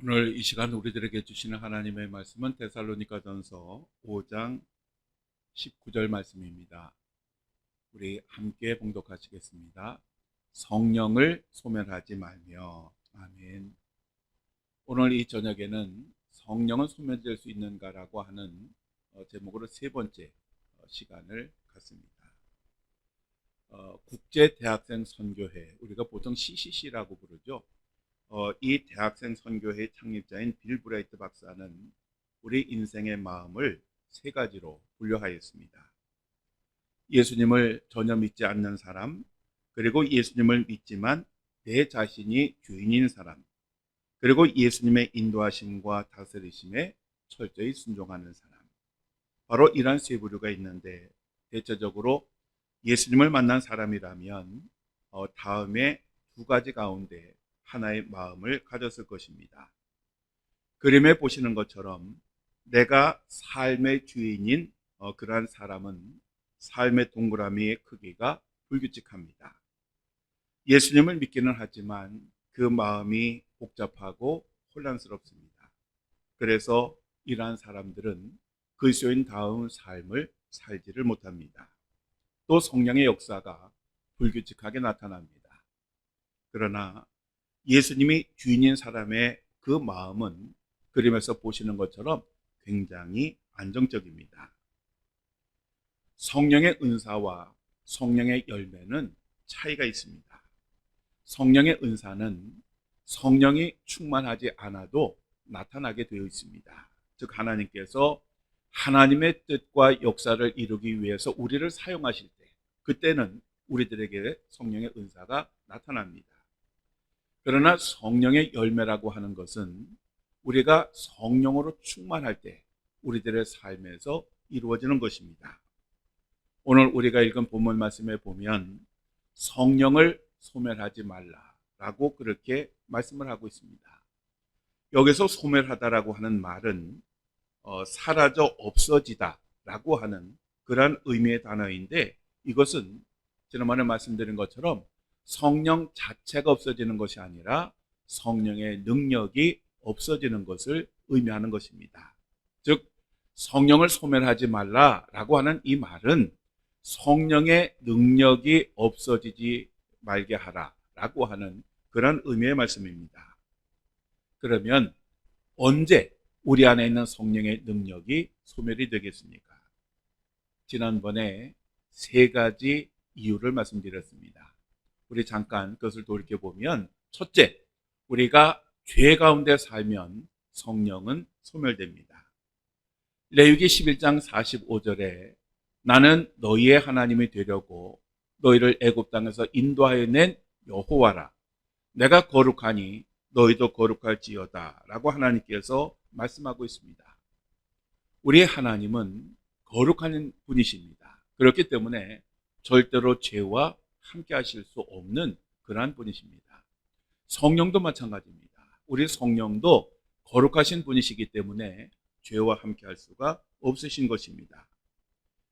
오늘 이 시간 우리들에게 주시는 하나님의 말씀은 데살로니가전서 5장 19절 말씀입니다. 우리 함께 봉독하시겠습니다. 성령을 소멸하지 말며. 아멘. 오늘 이 저녁에는 성령은 소멸될 수 있는가라고 하는 제목으로 세 번째 시간을 갖습니다. 국제대학생 선교회, 우리가 보통 CCC라고 부르죠. 이 대학생 선교회 창립자인 빌 브라이트 박사는 우리 인생의 마음을 세 가지로 분류하였습니다. 예수님을 전혀 믿지 않는 사람, 그리고 예수님을 믿지만 내 자신이 주인인 사람, 그리고 예수님의 인도하심과 다스리심에 철저히 순종하는 사람. 바로 이런 세 부류가 있는데, 대체적으로 예수님을 만난 사람이라면 다음에 두 가지 가운데 하나의 마음을 가졌을 것입니다. 그림에 보시는 것처럼 내가 삶의 주인인 그러한 사람은 삶의 동그라미의 크기가 불규칙합니다. 예수님을 믿기는 하지만 그 마음이 복잡하고 혼란스럽습니다. 그래서 이러한 사람들은 그리스도인다운 삶을 살지를 못합니다. 또 성령의 역사가 불규칙하게 나타납니다. 그러나 예수님이 주인인 사람의 그 마음은 그림에서 보시는 것처럼 굉장히 안정적입니다. 성령의 은사와 성령의 열매는 차이가 있습니다. 성령의 은사는 성령이 충만하지 않아도 나타나게 되어 있습니다. 즉 하나님께서 하나님의 뜻과 역사를 이루기 위해서 우리를 사용하실 때, 그때는 우리들에게 성령의 은사가 나타납니다. 그러나 성령의 열매라고 하는 것은 우리가 성령으로 충만할 때 우리들의 삶에서 이루어지는 것입니다. 오늘 우리가 읽은 본문 말씀에 보면 성령을 소멸하지 말라라고 그렇게 말씀을 하고 있습니다. 여기서 소멸하다라고 하는 말은 사라져 없어지다라고 하는 그러한 의미의 단어인데, 이것은 지난번에 말씀드린 것처럼 성령 자체가 없어지는 것이 아니라 성령의 능력이 없어지는 것을 의미하는 것입니다. 즉 성령을 소멸하지 말라라고 하는 이 말은 성령의 능력이 없어지지 말게 하라라고 하는 그런 의미의 말씀입니다. 그러면 언제 우리 안에 있는 성령의 능력이 소멸이 되겠습니까? 지난번에 세 가지 이유를 말씀드렸습니다. 우리 잠깐 그것을 돌이켜보면, 첫째, 우리가 죄 가운데 살면 성령은 소멸됩니다. 레위기 11장 45절에 나는 너희의 하나님이 되려고 너희를 애굽 땅에서 인도하여 낸 여호와라, 내가 거룩하니 너희도 거룩할지어다 라고 하나님께서 말씀하고 있습니다. 우리의 하나님은 거룩한 분이십니다. 그렇기 때문에 절대로 죄와 함께 하실 수 없는 그러한 분이십니다. 성령도 마찬가지입니다. 우리 성령도 거룩하신 분이시기 때문에 죄와 함께 할 수가 없으신 것입니다.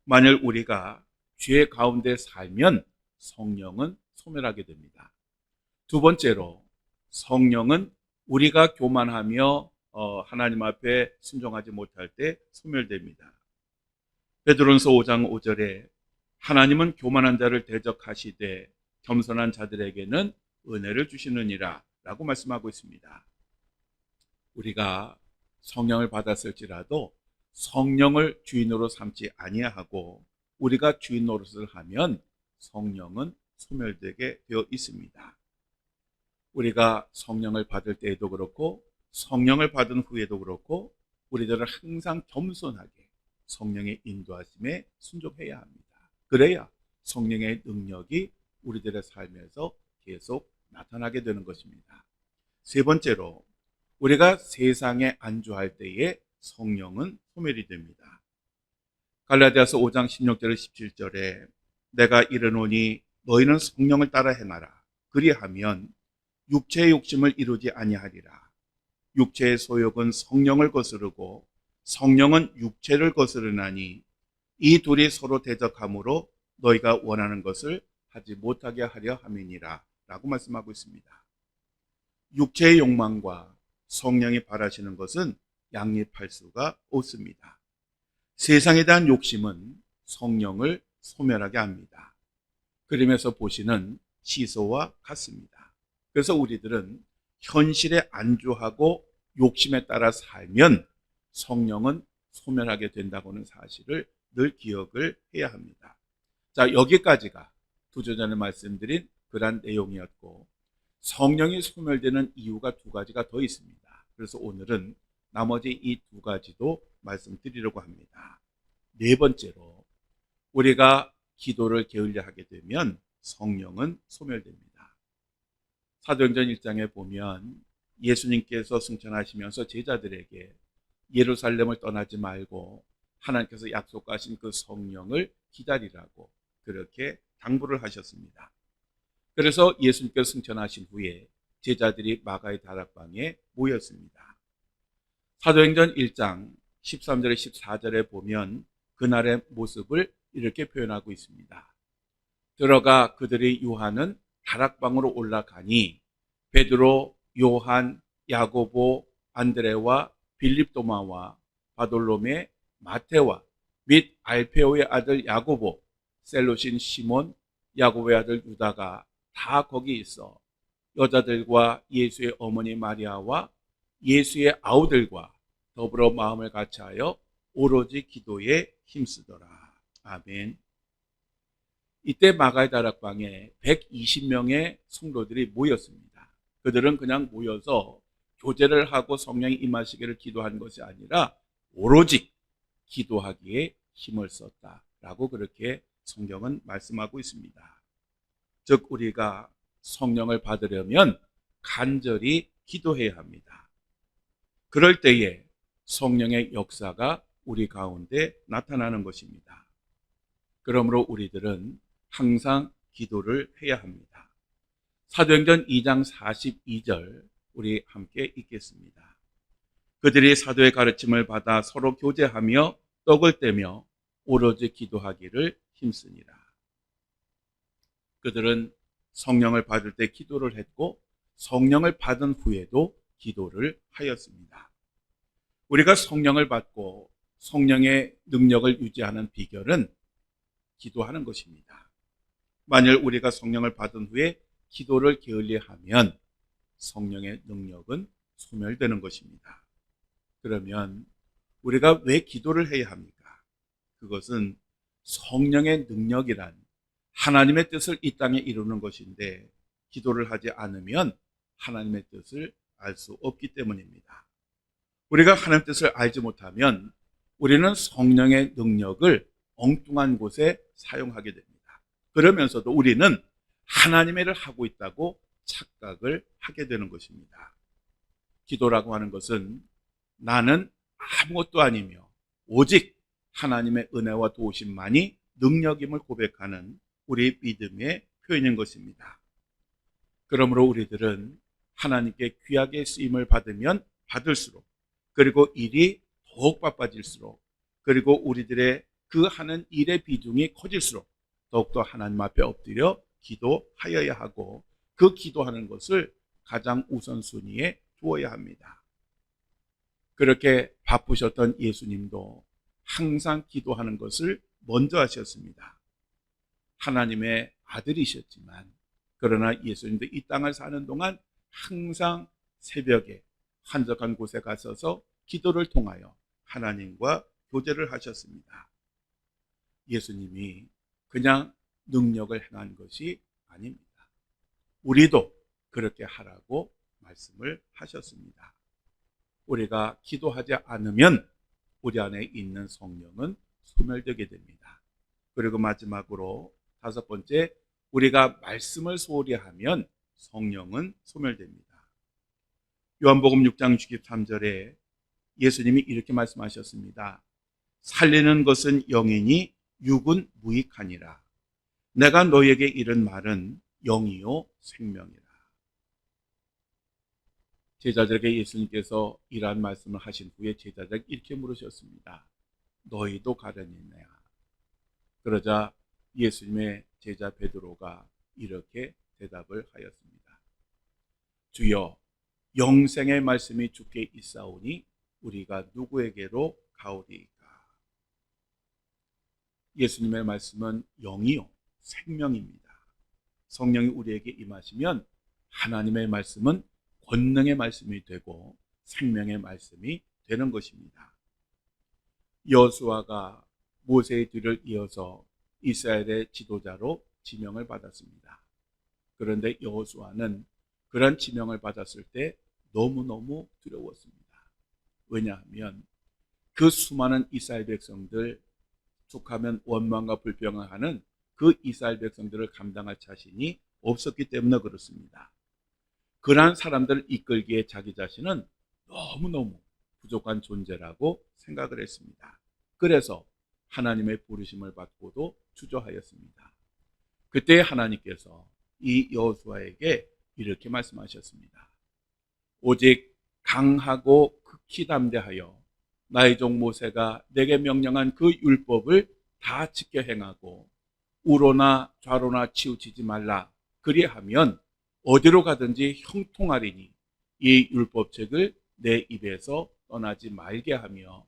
만일 우리가 죄 가운데 살면 성령은 소멸하게 됩니다. 두 번째로, 성령은 우리가 교만하며 하나님 앞에 순종하지 못할 때 소멸됩니다. 베드로전서 5장 5절에 하나님은 교만한 자를 대적하시되 겸손한 자들에게는 은혜를 주시느니라 라고 말씀하고 있습니다. 우리가 성령을 받았을지라도 성령을 주인으로 삼지 아니하고 우리가 주인 노릇을 하면 성령은 소멸되게 되어 있습니다. 우리가 성령을 받을 때에도 그렇고 성령을 받은 후에도 그렇고 우리들은 항상 겸손하게 성령의 인도하심에 순종해야 합니다. 그래야 성령의 능력이 우리들의 삶에서 계속 나타나게 되는 것입니다. 세 번째로, 우리가 세상에 안주할 때에 성령은 소멸이 됩니다. 갈라디아서 5장 16절 17절에 내가 이르노니 너희는 성령을 따라 행하라, 그리하면 육체의 욕심을 이루지 아니하리라. 육체의 소욕은 성령을 거스르고 성령은 육체를 거스르나니 이 둘이 서로 대적하므로 너희가 원하는 것을 하지 못하게 하려 함이니라 라고 말씀하고 있습니다. 육체의 욕망과 성령이 바라시는 것은 양립할 수가 없습니다. 세상에 대한 욕심은 성령을 소멸하게 합니다. 그림에서 보시는 시소와 같습니다. 그래서 우리들은 현실에 안주하고 욕심에 따라 살면 성령은 소멸하게 된다고는 사실을 늘 기억을 해야 합니다. 자, 여기까지가 두 주 전에 말씀드린 그러한 내용이었고, 성령이 소멸되는 이유가 두 가지가 더 있습니다. 그래서 오늘은 나머지 이 두 가지도 말씀드리려고 합니다. 네 번째로, 우리가 기도를 게을리 하게 되면 성령은 소멸됩니다. 사도행전 1장에 보면 예수님께서 승천하시면서 제자들에게 예루살렘을 떠나지 말고 하나님께서 약속하신 그 성령을 기다리라고 그렇게 당부를 하셨습니다. 그래서 예수님께서 승천하신 후에 제자들이 마가의 다락방에 모였습니다. 사도행전 1장 13절에 14절에 보면 그날의 모습을 이렇게 표현하고 있습니다. 들어가 그들이 유하는 다락방으로 올라가니 베드로, 요한, 야고보, 안드레와 빌립 도마와 바돌로메, 마테와 및 알페오의 아들 야고보, 셀로신 시몬, 야고보의 아들 유다가 다 거기 있어 여자들과 예수의 어머니 마리아와 예수의 아우들과 더불어 마음을 같이하여 오로지 기도에 힘쓰더라. 아멘. 이때 마가의 다락방에 120명의 성도들이 모였습니다. 그들은 그냥 모여서 교제를 하고 성령이 임하시기를 기도한 것이 아니라 오로지 기도하기에 힘을 썼다라고 그렇게 성경은 말씀하고 있습니다. 즉 우리가 성령을 받으려면 간절히 기도해야 합니다. 그럴 때에 성령의 역사가 우리 가운데 나타나는 것입니다. 그러므로 우리들은 항상 기도를 해야 합니다. 사도행전 2장 42절 우리 함께 읽겠습니다. 그들이 사도의 가르침을 받아 서로 교제하며 떡을 떼며 오로지 기도하기를 힘쓰니라. 그들은 성령을 받을 때 기도를 했고 성령을 받은 후에도 기도를 하였습니다. 우리가 성령을 받고 성령의 능력을 유지하는 비결은 기도하는 것입니다. 만일 우리가 성령을 받은 후에 기도를 게을리하면 성령의 능력은 소멸되는 것입니다. 그러면 우리가 왜 기도를 해야 합니까? 그것은 성령의 능력이란 하나님의 뜻을 이 땅에 이루는 것인데 기도를 하지 않으면 하나님의 뜻을 알 수 없기 때문입니다. 우리가 하나님의 뜻을 알지 못하면 우리는 성령의 능력을 엉뚱한 곳에 사용하게 됩니다. 그러면서도 우리는 하나님의 일을 하고 있다고 착각을 하게 되는 것입니다. 기도라고 하는 것은 나는 아무것도 아니며 오직 하나님의 은혜와 도우심만이 능력임을 고백하는 우리 믿음의 표현인 것입니다. 그러므로 우리들은 하나님께 귀하게 쓰임을 받으면 받을수록, 그리고 일이 더욱 바빠질수록, 그리고 우리들의 그 하는 일의 비중이 커질수록 더욱더 하나님 앞에 엎드려 기도하여야 하고 그 기도하는 것을 가장 우선순위에 두어야 합니다. 그렇게 바쁘셨던 예수님도 항상 기도하는 것을 먼저 하셨습니다. 하나님의 아들이셨지만 그러나 예수님도 이 땅을 사는 동안 항상 새벽에 한적한 곳에 가셔서 기도를 통하여 하나님과 교제를 하셨습니다. 예수님이 그냥 능력을 행한 것이 아닙니다. 우리도 그렇게 하라고 말씀을 하셨습니다. 우리가 기도하지 않으면 우리 안에 있는 성령은 소멸되게 됩니다. 그리고 마지막으로 다섯 번째, 우리가 말씀을 소홀히 하면 성령은 소멸됩니다. 요한복음 6장 63절에 예수님이 이렇게 말씀하셨습니다. 살리는 것은 영이니 육은 무익하니라. 내가 너에게 이른 말은 영이요 생명이라. 제자들에게 예수님께서 이러한 말씀을 하신 후에 제자들에게 이렇게 물으셨습니다. 너희도 가려니냐? 그러자 예수님의 제자 베드로가 이렇게 대답을 하였습니다. 주여, 영생의 말씀이 주께 있사오니 우리가 누구에게로 가오리이까. 예수님의 말씀은 영이요 생명입니다. 성령이 우리에게 임하시면 하나님의 말씀은 권능의 말씀이 되고 생명의 말씀이 되는 것입니다. 여호수아가 모세의 뒤를 이어서 이스라엘의 지도자로 지명을 받았습니다. 그런데 여호수아는 그런 지명을 받았을 때 너무너무 두려웠습니다. 왜냐하면 그 수많은 이스라엘 백성들, 툭하면 원망과 불평을 하는 그 이스라엘 백성들을 감당할 자신이 없었기 때문에 그렇습니다. 그러한 사람들을 이끌기에 자기 자신은 너무너무 부족한 존재라고 생각을 했습니다. 그래서 하나님의 부르심을 받고도 주저하였습니다. 그때 하나님께서 이 여호수아에게 이렇게 말씀하셨습니다. 오직 강하고 극히 담대하여 나의 종 모세가 내게 명령한 그 율법을 다 지켜 행하고 우로나 좌로나 치우치지 말라. 그리하면 어디로 가든지 형통하리니 이 율법책을 내 입에서 떠나지 말게 하며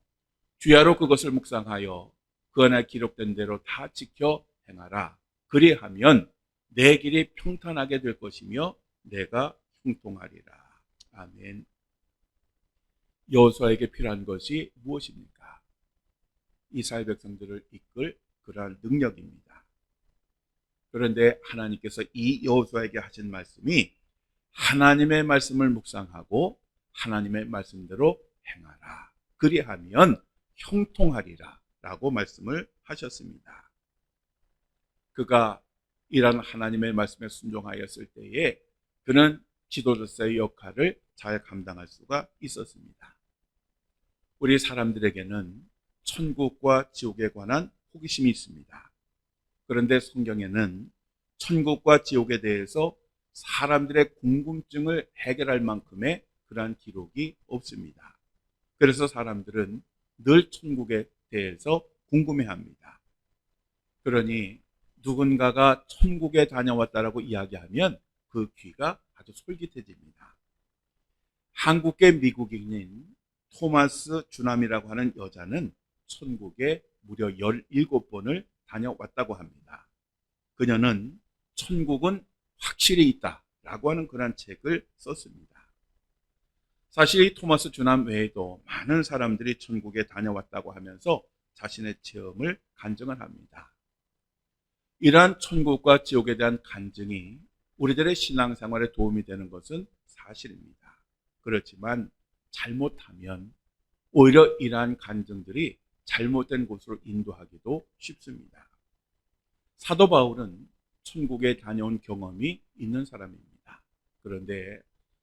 주야로 그것을 묵상하여 그 안에 기록된 대로 다 지켜 행하라. 그리하면 내 길이 평탄하게 될 것이며 내가 형통하리라. 아멘. 여호수아에게 필요한 것이 무엇입니까? 이스라엘 백성들을 이끌 그러한 능력입니다. 그런데 하나님께서 이 여호수아에게 하신 말씀이 하나님의 말씀을 묵상하고 하나님의 말씀대로 행하라. 그리하면 형통하리라 라고 말씀을 하셨습니다. 그가 이런 하나님의 말씀에 순종하였을 때에 그는 지도자의 역할을 잘 감당할 수가 있었습니다. 우리 사람들에게는 천국과 지옥에 관한 호기심이 있습니다. 그런데 성경에는 천국과 지옥에 대해서 사람들의 궁금증을 해결할 만큼의 그러한 기록이 없습니다. 그래서 사람들은 늘 천국에 대해서 궁금해합니다. 그러니 누군가가 천국에 다녀왔다라고 이야기하면 그 귀가 아주 솔깃해집니다. 한국계 미국인인 토마스 주남이라고 하는 여자는 천국에 무려 17번을 다녀왔다고 합니다. 그녀는 천국은 확실히 있다라고 하는 그런 책을 썼습니다. 사실 이 토마스 주남 외에도 많은 사람들이 천국에 다녀왔다고 하면서 자신의 체험을 간증을 합니다. 이러한 천국과 지옥에 대한 간증이 우리들의 신앙생활에 도움이 되는 것은 사실입니다. 그렇지만 잘못하면 오히려 이러한 간증들이 잘못된 곳으로 인도하기도 쉽습니다. 사도 바울은 천국에 다녀온 경험이 있는 사람입니다. 그런데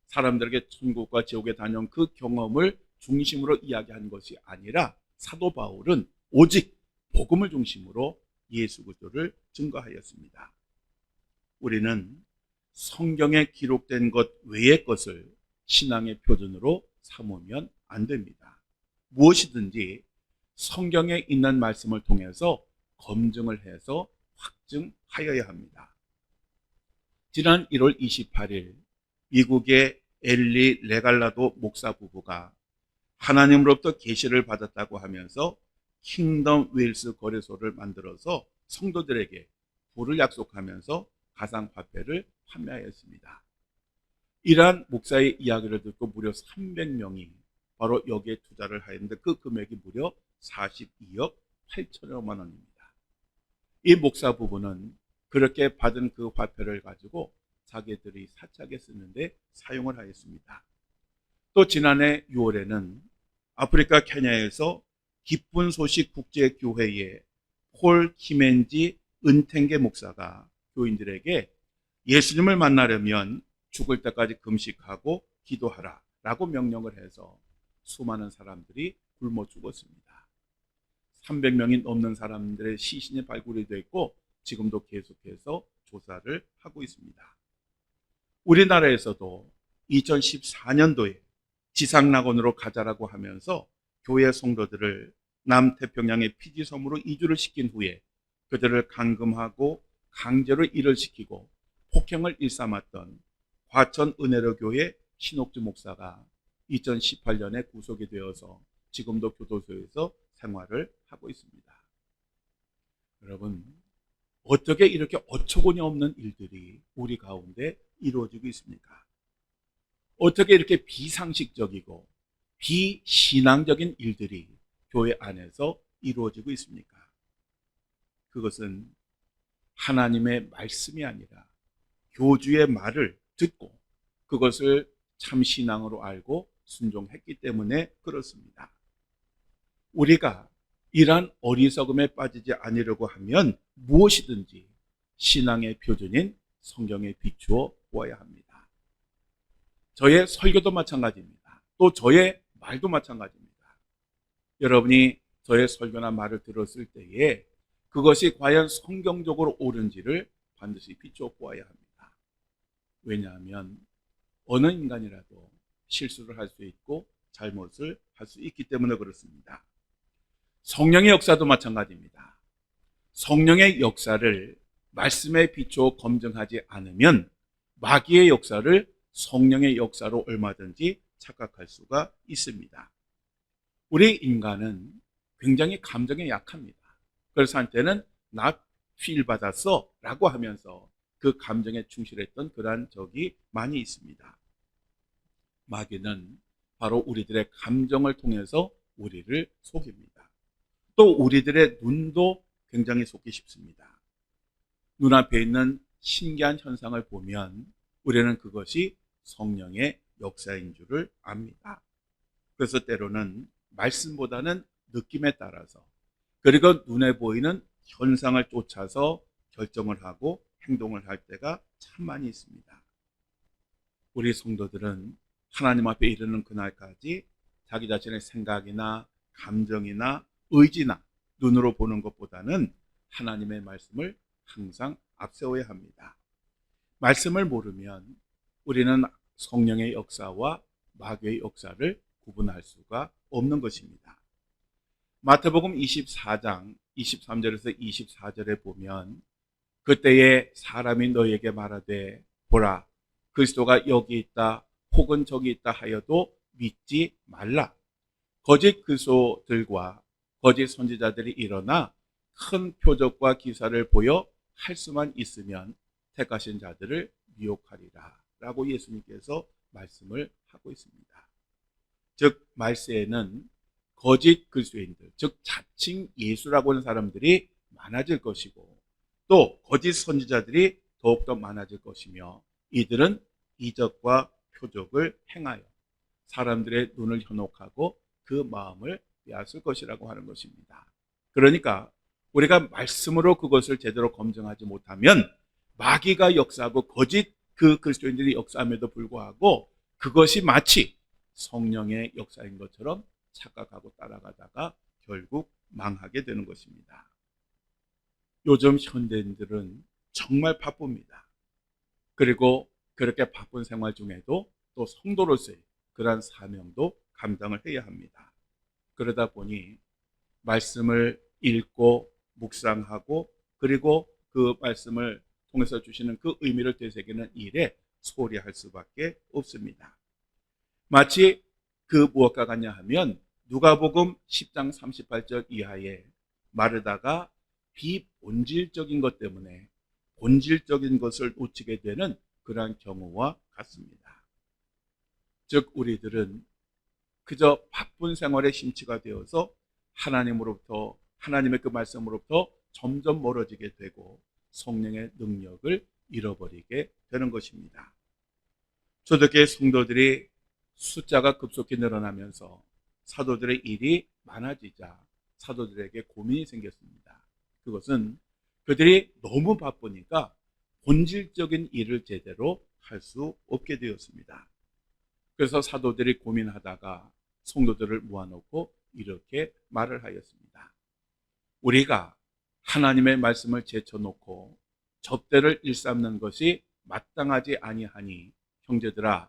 사람들에게 천국과 지옥에 다녀온 그 경험을 중심으로 이야기한 것이 아니라 사도 바울은 오직 복음을 중심으로 예수 그리스도를 증거하였습니다. 우리는 성경에 기록된 것 외의 것을 신앙의 표준으로 삼으면 안 됩니다. 무엇이든지 성경에 있는 말씀을 통해서 검증을 해서 확증하여야 합니다. 지난 1월 28일 미국의 엘리 레갈라도 목사 부부가 하나님으로부터 계시를 받았다고 하면서 킹덤 웨일스 거래소를 만들어서 성도들에게 부를 약속하면서 가상화폐를 판매하였습니다. 이러한 목사의 이야기를 듣고 무려 300명이 바로 여기에 투자를 하였는데 그 금액이 무려 42억 8천여만 원입니다. 이 목사 부부는 그렇게 받은 그 화폐를 가지고 자기들이 사택에 쓰는데 사용을 하였습니다. 또 지난해 6월에는 아프리카 케냐에서 기쁜 소식 국제교회의 폴 키멘지 은탱게 목사가 교인들에게 예수님을 만나려면 죽을 때까지 금식하고 기도하라 라고 명령을 해서 수많은 사람들이 굶어 죽었습니다. 300명이 넘는 사람들의 시신이 발굴이 됐고 지금도 계속해서 조사를 하고 있습니다. 우리나라에서도 2014년도에 지상낙원으로 가자라고 하면서 교회 성도들을 남태평양의 피지 섬으로 이주를 시킨 후에 그들을 감금하고 강제로 일을 시키고 폭행을 일삼았던 과천 은혜로교회 신옥주 목사가 2018년에 구속이 되어서 지금도 교도소에서 생활을 하고 있습니다. 여러분, 어떻게 이렇게 어처구니 없는 일들이 우리 가운데 이루어지고 있습니까? 어떻게 이렇게 비상식적이고 비신앙적인 일들이 교회 안에서 이루어지고 있습니까? 그것은 하나님의 말씀이 아니라 교주의 말을 듣고 그것을 참 신앙으로 알고 순종했기 때문에 그렇습니다. 우리가 이러한 어리석음에 빠지지 않으려고 하면 무엇이든지 신앙의 표준인 성경에 비추어 보아야 합니다. 저의 설교도 마찬가지입니다. 또 저의 말도 마찬가지입니다. 여러분이 저의 설교나 말을 들었을 때에 그것이 과연 성경적으로 옳은지를 반드시 비추어 보아야 합니다. 왜냐하면 어느 인간이라도 실수를 할 수 있고 잘못을 할 수 있기 때문에 그렇습니다. 성령의 역사도 마찬가지입니다. 성령의 역사를 말씀에 비추어 검증하지 않으면 마귀의 역사를 성령의 역사로 얼마든지 착각할 수가 있습니다. 우리 인간은 굉장히 감정에 약합니다. 그래서 한때는 나 필 받았어 라고 하면서 그 감정에 충실했던 그러한 적이 많이 있습니다. 마귀는 바로 우리들의 감정을 통해서 우리를 속입니다. 또 우리들의 눈도 굉장히 속기 쉽습니다. 눈앞에 있는 신기한 현상을 보면 우리는 그것이 성령의 역사인 줄을 압니다. 그래서 때로는 말씀보다는 느낌에 따라서 그리고 눈에 보이는 현상을 쫓아서 결정을 하고 행동을 할 때가 참 많이 있습니다. 우리 성도들은 하나님 앞에 이르는 그날까지 자기 자신의 생각이나 감정이나 의지나 눈으로 보는 것보다는 하나님의 말씀을 항상 앞세워야 합니다. 말씀을 모르면 우리는 성령의 역사와 마귀의 역사를 구분할 수가 없는 것입니다. 마태복음 24장 23절에서 24절에 보면 그때에 사람이 너에게 말하되 보라 그리스도가 여기 있다 혹은 저기 있다 하여도 믿지 말라. 거짓 그리스도들과 거짓 선지자들이 일어나 큰 표적과 기사를 보여 할 수만 있으면 택하신 자들을 미혹하리라 라고 예수님께서 말씀을 하고 있습니다. 즉 말세에는 거짓 그리스도인들, 즉 자칭 예수라고 하는 사람들이 많아질 것이고 또 거짓 선지자들이 더욱더 많아질 것이며 이들은 이적과 표적을 행하여 사람들의 눈을 현혹하고 그 마음을 빼앗을 것이라고 하는 것입니다. 그러니까 우리가 말씀으로 그것을 제대로 검증하지 못하면 마귀가 역사하고 거짓 그 그리스도인들이 역사함에도 불구하고 그것이 마치 성령의 역사인 것처럼 착각하고 따라가다가 결국 망하게 되는 것입니다. 요즘 현대인들은 정말 바쁩니다. 그리고 그렇게 바쁜 생활 중에도 또 성도로서의 그러한 사명도 감당을 해야 합니다. 그러다 보니 말씀을 읽고 묵상하고 그리고 그 말씀을 통해서 주시는 그 의미를 되새기는 일에 소홀히 할 수밖에 없습니다. 마치 그 무엇과 같냐 하면 누가복음 10장 38절 이하에 마르다가 비본질적인 것 때문에 본질적인 것을 놓치게 되는 그러한 경우와 같습니다. 즉 우리들은 그저 바쁜 생활에 심취가 되어서 하나님으로부터 하나님의 그 말씀으로부터 점점 멀어지게 되고 성령의 능력을 잃어버리게 되는 것입니다. 초대교회 성도들이 숫자가 급속히 늘어나면서 사도들의 일이 많아지자 사도들에게 고민이 생겼습니다. 그것은 그들이 너무 바쁘니까 본질적인 일을 제대로 할 수 없게 되었습니다. 그래서 사도들이 고민하다가 성도들을 모아놓고 이렇게 말을 하였습니다. 우리가 하나님의 말씀을 제쳐놓고 접대를 일삼는 것이 마땅하지 아니하니 형제들아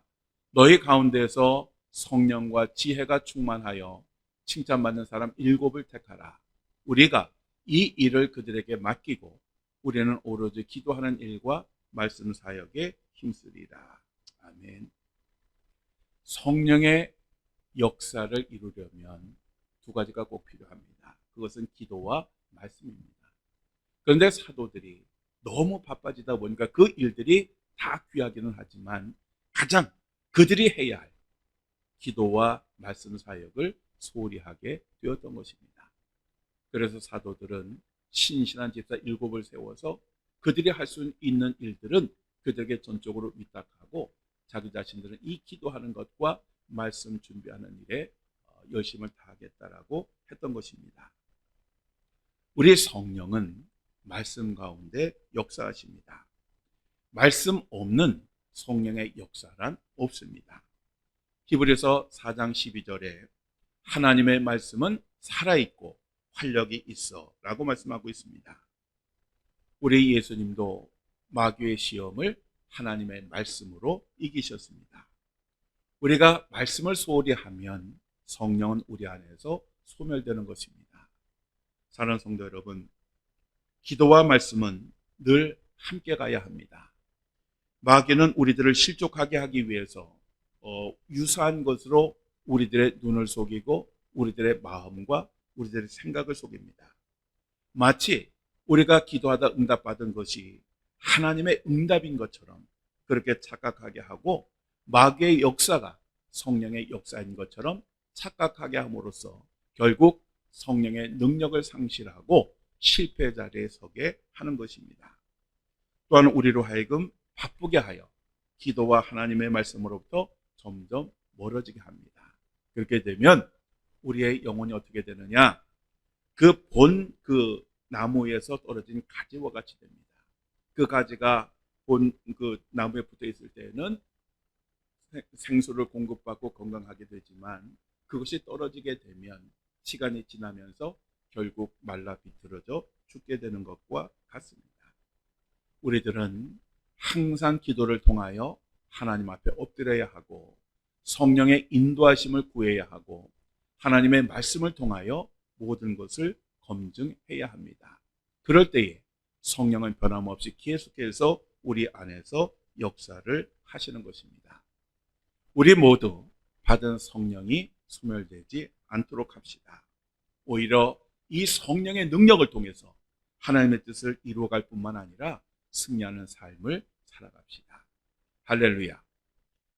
너희 가운데서 성령과 지혜가 충만하여 칭찬받는 사람 7을 택하라. 우리가 이 일을 그들에게 맡기고 우리는 오로지 기도하는 일과 말씀 사역에 힘쓰리라. 아멘. 성령의 역사를 이루려면 두 가지가 꼭 필요합니다. 그것은 기도와 말씀입니다. 그런데 사도들이 너무 바빠지다 보니까 그 일들이 다 귀하기는 하지만 가장 그들이 해야 할 기도와 말씀 사역을 소홀히 하게 되었던 것입니다. 그래서 사도들은 신실한 집사 7을 세워서 그들이 할 수 있는 일들은 그들에게 전적으로 위탁하고 자기 자신들은 이 기도하는 것과 말씀 준비하는 일에 열심을 다하겠다라고 했던 것입니다. 우리 성령은 말씀 가운데 역사하십니다. 말씀 없는 성령의 역사란 없습니다. 히브리서 4장 12절에 하나님의 말씀은 살아있고 활력이 있어 라고 말씀하고 있습니다. 우리 예수님도 마귀의 시험을 하나님의 말씀으로 이기셨습니다. 우리가 말씀을 소홀히 하면 성령은 우리 안에서 소멸되는 것입니다. 사랑하는 성도 여러분, 기도와 말씀은 늘 함께 가야 합니다. 마귀는 우리들을 실족하게 하기 위해서 유사한 것으로 우리들의 눈을 속이고 우리들의 마음과 우리들의 생각을 속입니다. 마치 우리가 기도하다 응답받은 것이 하나님의 응답인 것처럼 그렇게 착각하게 하고 마귀의 역사가 성령의 역사인 것처럼 착각하게 함으로써 결국 성령의 능력을 상실하고 실패 자리에 서게 하는 것입니다. 또한 우리로 하여금 바쁘게 하여 기도와 하나님의 말씀으로부터 점점 멀어지게 합니다. 그렇게 되면 우리의 영혼이 어떻게 되느냐? 그 나무에서 떨어진 가지와 같이 됩니다. 그 가지가 그 나무에 붙어 있을 때에는 생수를 공급받고 건강하게 되지만 그것이 떨어지게 되면 시간이 지나면서 결국 말라 비틀어져 죽게 되는 것과 같습니다. 우리들은 항상 기도를 통하여 하나님 앞에 엎드려야 하고 성령의 인도하심을 구해야 하고 하나님의 말씀을 통하여 모든 것을 검증해야 합니다. 그럴 때에 성령은 변함없이 계속해서 우리 안에서 역사를 하시는 것입니다. 우리 모두 받은 성령이 소멸되지 않도록 합시다. 오히려 이 성령의 능력을 통해서 하나님의 뜻을 이루어갈 뿐만 아니라 승리하는 삶을 살아갑시다. 할렐루야.